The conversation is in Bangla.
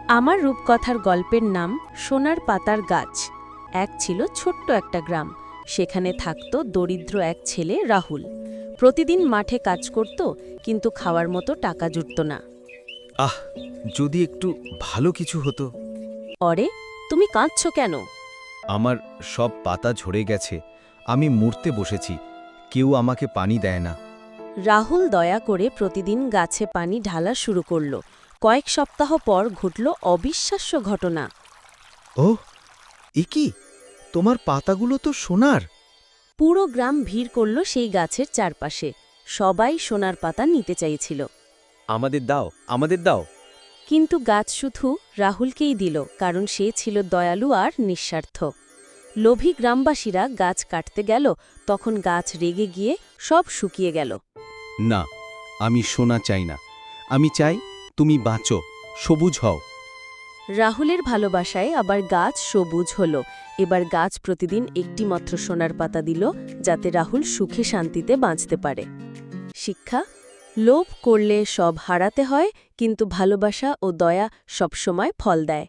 আমার রূপকথার গল্পের নাম সোনার পাতার গাছ। এক ছিল ছোট্ট একটা গ্রাম। সেখানে থাকত দরিদ্র এক ছেলে রাহুল। প্রতিদিন মাঠে কাজ করত, কিন্তু খাওয়ার মতো টাকা জুটত না। আহ, যদি একটু ভালো কিছু হতো। অরে, তুমি কাঁদছ কেন? আমার সব পাতা ঝরে গেছে, আমি মরতে বসেছি, কেউ আমাকে পানি দেয় না। রাহুল দয়া করে প্রতিদিন গাছে পানি ঢালা শুরু করল। কয়েক সপ্তাহ পর ঘটল অবিশ্বাস্য ঘটনা। ওহ, এ কি? তোমার পাতাগুলো তো সোনার। পুরো গ্রাম ভিড় করল সেই গাছের চারপাশে। সবাই সোনার পাতা নিতে চাইছিল। আমাদের দাও, আমাদের দাও। কিন্তু গাছ শুধু রাহুলকেই দিল, কারণ সে ছিল দয়ালু আর নিঃস্বার্থ। লোভী গ্রামবাসীরা গাছ কাটতে গেল, তখন গাছ রেগে গিয়ে সব শুকিয়ে গেল। না, আমি সোনা চাই না, আমি চাই তুমি বাঁচো, সবুজ হও। রাহুলের ভালোবাসায় আবার গাছ সবুজ হল। এবার গাছ প্রতিদিন একটি মাত্র সোনার পাতা দিল, যাতে রাহুল সুখে শান্তিতে বাঁচতে পারে। শিক্ষা: লোভ করলে সব হারাতে হয়, কিন্তু ভালোবাসা ও দয়া সবসময় ফল দেয়।